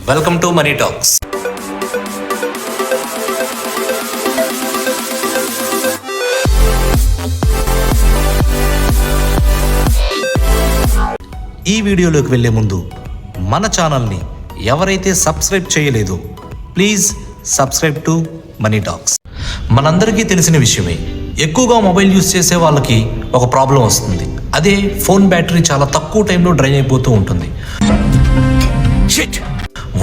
Welcome to money talks. ఈ వీడియోలోకి వెళ్ళే ముందు మన ఛానల్ని ఎవరైతే సబ్స్క్రైబ్ చేయలేదో please subscribe to money talks. మనందరికీ తెలిసిన విషయమే, ఎక్కువగా మొబైల్ యూస్ చేసే వాళ్ళకి ఒక ప్రాబ్లం వస్తుంది. అదే ఫోన్ బ్యాటరీ చాలా తక్కువ టైంలో డ్రైన్ అయిపోతూ ఉంటుంది.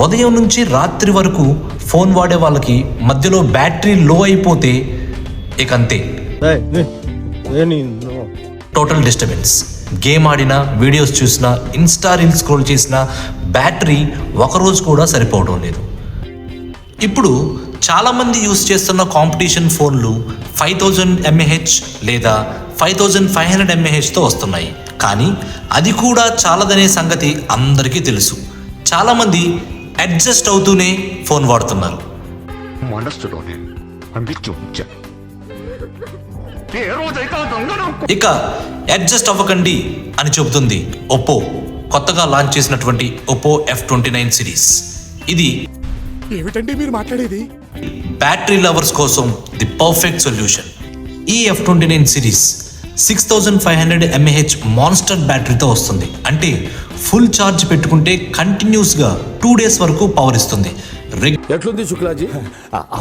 ఉదయం నుంచి రాత్రి వరకు ఫోన్ వాడే వాళ్ళకి మధ్యలో బ్యాటరీ లో అయిపోతే ఇక అంతే, టోటల్ డిస్టర్బెన్స్. గేమ్ ఆడినా, వీడియోస్ చూసినా, ఇన్స్టా రీల్స్ స్క్రోల్ చేసినా బ్యాటరీ ఒకరోజు కూడా సరిపోవడం లేదు. ఇప్పుడు చాలామంది యూస్ చేస్తున్న కాంపిటీషన్ ఫోన్లు 5000 mAh లేదా 5500 mAhతో వస్తున్నాయి. కానీ అది కూడా చాలదనే సంగతి అందరికీ తెలుసు. చాలామంది అడ్జస్ట్ అవుతూనే ఫోన్ వాడుతున్నారు. ఇక అడ్జస్ట్ అవ్వకండి అని చెబుతుంది ఒప్పో కొత్తగా లాంచ్ చేసినటువంటి ఒప్పో F29 సిరీస్. ఇది ఏమిటండి మీరు మాట్లాడేది? బ్యాటరీ లవర్స్ కోసం ది పర్ఫెక్ట్ సొల్యూషన్. ఈ F29 సిరీస్ 6500 mAh మాన్స్టర్ బ్యాటరీతో వస్తుంది. అంటే ఫుల్ ఛార్జ్ పెట్టుకుంటే కంటిన్యూస్గా 2 days వరకు పవర్ ఇస్తుంది. ఎట్లుంది శుక్లాజీ?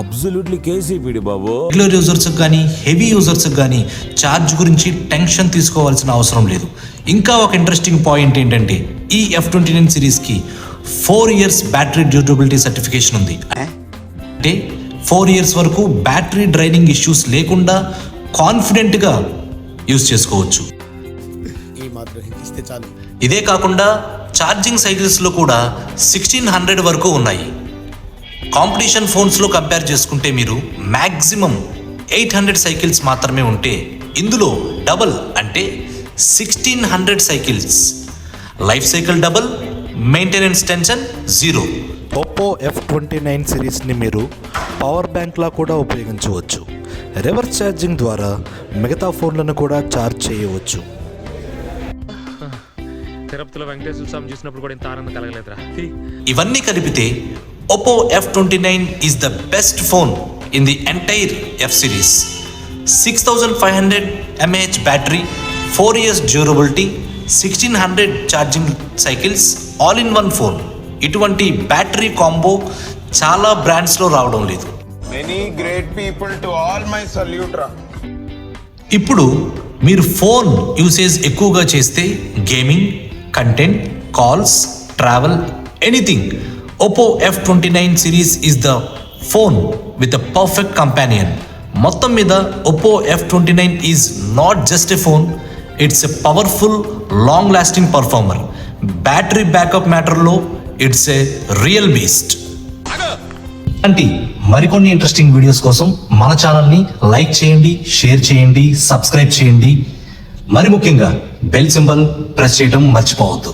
అబ్సల్యూట్లీ కేసీపీడి బాబు. రెగ్యులర్ యూజర్స్ కానీ హెవీ యూజర్స్ కానీ ఛార్జ్ గురించి టెన్షన్ తీసుకోవాల్సిన అవసరం లేదు. ఇంకా ఒక ఇంట్రెస్టింగ్ పాయింట్ ఏంటంటే ఈ F29 సిరీస్కి 4 years battery durability certification ఉంది. అంటే 4 years వరకు బ్యాటరీ డ్రైనింగ్ ఇష్యూస్ లేకుండా కాన్ఫిడెంట్గా యూజ్ చేసుకోవచ్చు. ఇదే కాకుండా ఛార్జింగ్ సైకిల్స్లో కూడా 1600 వరకు ఉన్నాయి. కాంపిటీషన్ ఫోన్స్లో కంపేర్ చేసుకుంటే మీరు మ్యాక్సిమం 800 సైకిల్స్ మాత్రమే ఉంటే ఇందులో డబల్ అంటే 1600 cycles. Life cycle double, maintenance tension zero. Oppo F29 సిరీస్ని మీరు పవర్ బ్యాంక్లా కూడా ఉపయోగించవచ్చు. రివర్స్ ఛార్జింగ్ ద్వారా మిగతా ఫోన్లను కూడా ఛార్జ్ చేయవచ్చు. తిరుపతిలో వెంకటేశ్వర స్వామి చూసినప్పుడు కూడా ఇంత ఆనందం కలగలేదురా. ఇవన్నీ కలిపితే Oppo F29 is the best phone in the entire F series. 6500 mAh battery, 4 years durability, 1600 charging cycles, all in one phone. ఇటువంటి బ్యాటరీ కాంబో చాలా బ్రాండ్స్లో రావడం లేదు. Many great people to all my salute ra. ఇప్పుడు మీరు phone usage ఎక్కువగా చేస్తే gaming, content, calls, travel, anything, Oppo F29 series is the phone with the perfect companion. మొత్తం మీద Oppo F29 is not just a phone, it's a powerful long lasting performer. Battery backup మ్యాటర్లో it's a real beast. అంటే మరికొన్ని interesting videos కోసం మన ఛానల్ని like చేయండి, share చేయండి, సబ్స్క్రైబ్ చేయండి. మరి ముఖ్యంగా బెల్ సింబల్ ప్రెస్ చేయడం మర్చిపోవద్దు.